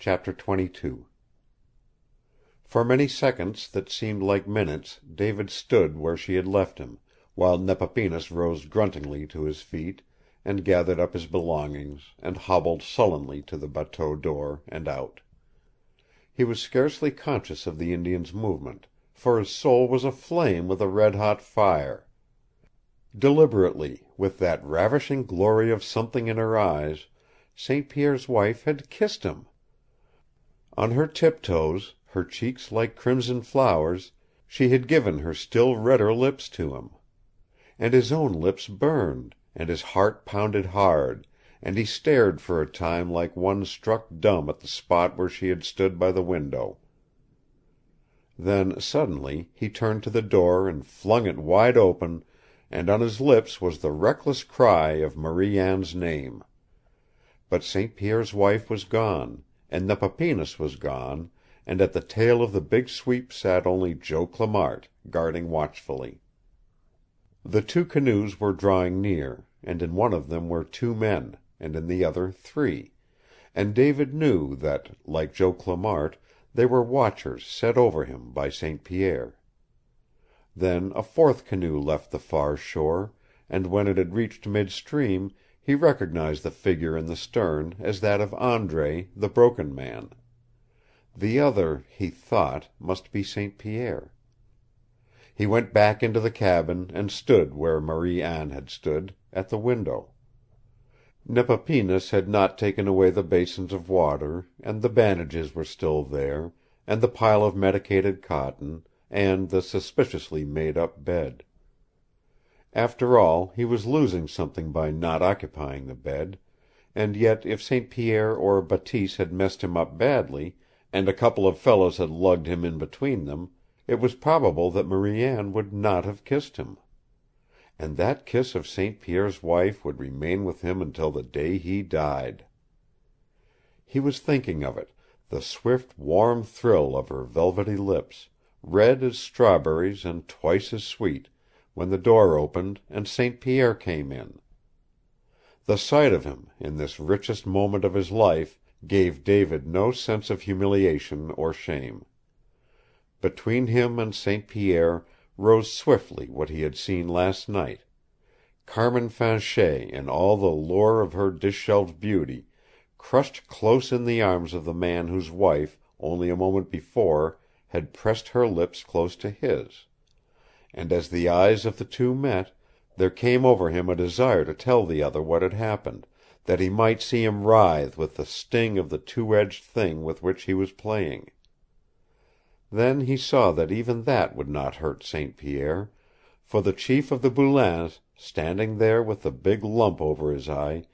Chapter 22 For many seconds that seemed like minutes David stood where she had left him, while Nepapinas rose gruntingly to his feet, and gathered up his belongings, and hobbled sullenly to the bateau door and out. He was scarcely conscious of the Indian's movement, for his soul was aflame with a red-hot fire. Deliberately, with that ravishing glory of something in her eyes, St. Pierre's wife had kissed him. On her tiptoes, her cheeks like crimson flowers, she had given her still redder lips to him. And his own lips burned, and his heart pounded hard, and he stared for a time like one struck dumb at the spot where she had stood by the window. Then suddenly he turned to the door and flung it wide open, and on his lips was the reckless cry of Marie Anne's name. But St. Pierre's wife was gone, and Nepapinas was gone, and at the tail of the big sweep sat only Joe Clamart, guarding watchfully. The two canoes were drawing near, and in one of them were two men, and in the other three, and David knew that, like Joe Clamart, they were watchers set over him by St. Pierre. Then a fourth canoe left the far shore, and when it had reached midstream he recognized the figure in the stern as that of Andre, the Broken Man. The other, he thought, must be St. Pierre. He went back into the cabin and stood where Marie Anne had stood, at the window. Nepapinas had not taken away the basins of water, and the bandages were still there, and the pile of medicated cotton, and the suspiciously made-up bed. After all, he was losing something by not occupying the bed, and yet if St. Pierre or Bateese had messed him up badly, and a couple of fellows had lugged him in between them, it was probable that Marie Anne would not have kissed him. And that kiss of St. Pierre's wife would remain with him until the day he died. He was thinking of it, the swift, warm thrill of her velvety lips, red as strawberries and twice as sweet, when the door opened and St. Pierre came in. The sight of him, in this richest moment of his life, gave David no sense of humiliation or shame. Between him and St. Pierre rose swiftly what he had seen last night: Carmin Fanchet in all the lure of her disheveled beauty, crushed close in the arms of the man whose wife, only a moment before, had pressed her lips close to his. And as the eyes of the two met, there came over him a desire to tell the other what had happened, that he might see him writhe with the sting of the two-edged thing with which he was playing. Then he saw that even that would not hurt St. Pierre, for the chief of the Boulains, standing there with the big lump over his eye,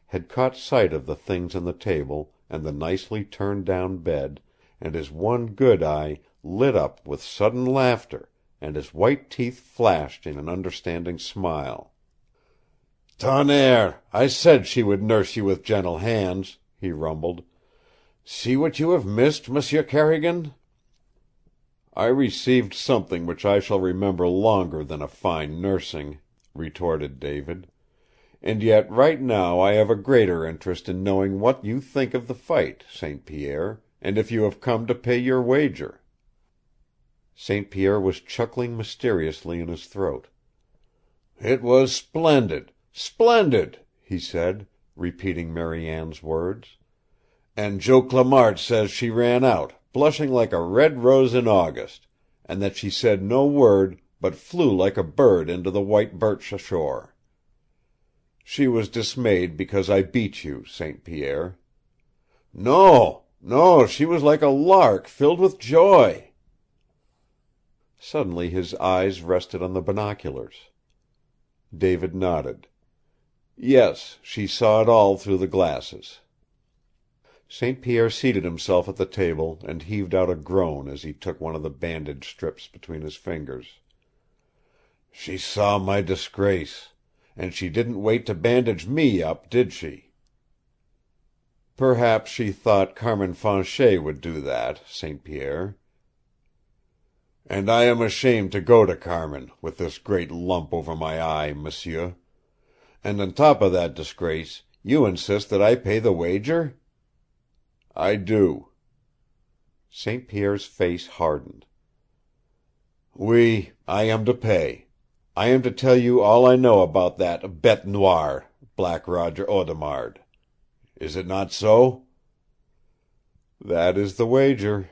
had caught sight of the things on the table and the nicely turned-down bed, and his one good eye lit up with sudden laughter, and his white teeth flashed in an understanding smile. "Tonnerre! I said she would nurse you with gentle hands," he rumbled. "See what you have missed, M'sieu Carrigan?" "I received something which I shall remember longer than a fine nursing," retorted David. "And yet right now I have a greater interest in knowing what you think of the fight, St. Pierre, and if you have come to pay your wager." St. Pierre was chuckling mysteriously in his throat. "It was splendid, splendid," he said, repeating Marie Anne's words. "And Joe Clamart says she ran out, blushing like a red rose in August, and that she said no word, but flew like a bird into the white birch ashore. She was dismayed because I beat you, St. Pierre." "No, no, she was like a lark filled with joy." Suddenly his eyes rested on the binoculars. David nodded. "Yes, she saw it all through the glasses." St. Pierre seated himself at the table and heaved out a groan as he took one of the bandage strips between his fingers. "She saw my disgrace. And she didn't wait to bandage me up, did she?" "Perhaps she thought Carmin Fanchet would do that, St. Pierre." "And I am ashamed to go to Carmin, with this great lump over my eye, monsieur. And on top of that disgrace, you insist that I pay the wager?" I do." St. Pierre's face hardened. "Oui, I am to pay. I am to tell you all I know about that bête noire, Black Roger Audemard. Is it not so?" "That is the wager."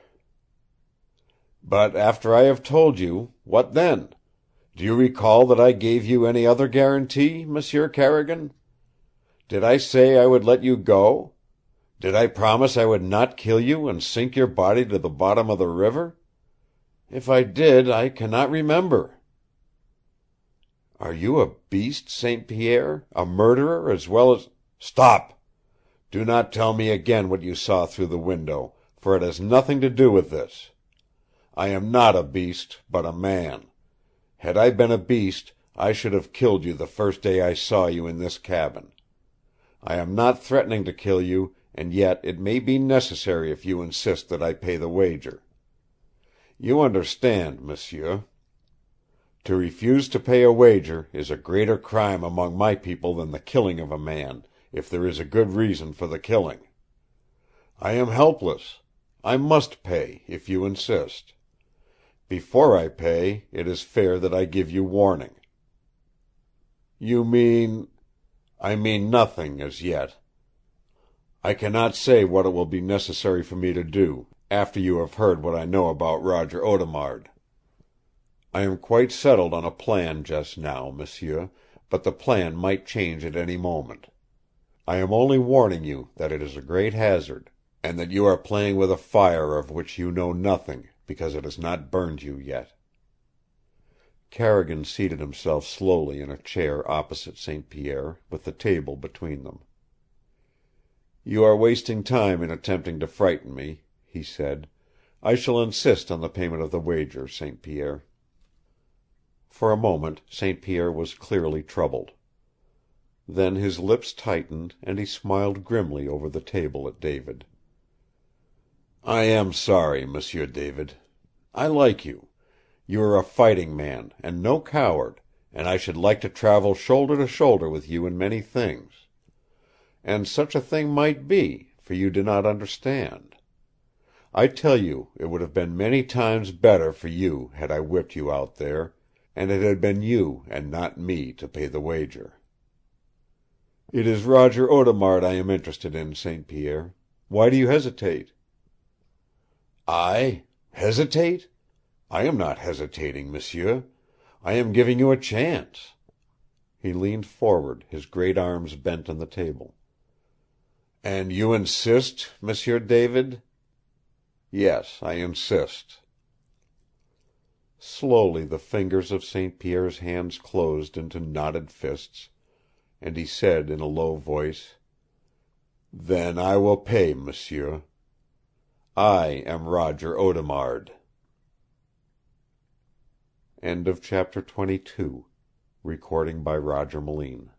"But after I have told you, what then? Do you recall that I gave you any other guarantee, M'sieu Carrigan? Did I say I would let you go? Did I promise I would not kill you and sink your body to the bottom of the river? If I did, I cannot remember." "Are you a beast, St. Pierre, a murderer as well as—" "Stop! Do not tell me again what you saw through the window, for it has nothing to do with this. I am not a beast, but a man. Had I been a beast, I should have killed you the first day I saw you in this cabin. I am not threatening to kill you, and yet it may be necessary if you insist that I pay the wager. You understand, monsieur. To refuse to pay a wager is a greater crime among my people than the killing of a man, if there is a good reason for the killing. I am helpless. I must pay, if you insist. Before I pay, it is fair that I give you warning." "You mean—" "I mean nothing, as yet. I cannot say what it will be necessary for me to do, after you have heard what I know about Roger Audemard. I am quite settled on a plan just now, monsieur, but the plan might change at any moment. I am only warning you that it is a great hazard, and that you are playing with a fire of which you know nothing, because it has not burned you yet." Carrigan seated himself slowly in a chair opposite St. Pierre, with the table between them. "You are wasting time in attempting to frighten me," he said. "I shall insist on the payment of the wager, St. Pierre." For a moment St. Pierre was clearly troubled. Then his lips tightened, and he smiled grimly over the table at David. "I am sorry, M'sieu David. I like you. You are a fighting man, and no coward, and I should like to travel shoulder to shoulder with you in many things. And such a thing might be, for you do not understand. I tell you it would have been many times better for you had I whipped you out there, and it had been you and not me to pay the wager." "It is Roger Audemard I am interested in, St. Pierre. Why do you hesitate?" "I? Hesitate? I am not hesitating, monsieur. I am giving you a chance." He leaned forward, his great arms bent on the table. "And you insist, M'sieu David?" "Yes, I insist." Slowly the fingers of St. Pierre's hands closed into knotted fists, and he said in a low voice, "Then I will pay, monsieur. I am Roger Audemard." End of chapter 22. Recording by Roger Moline.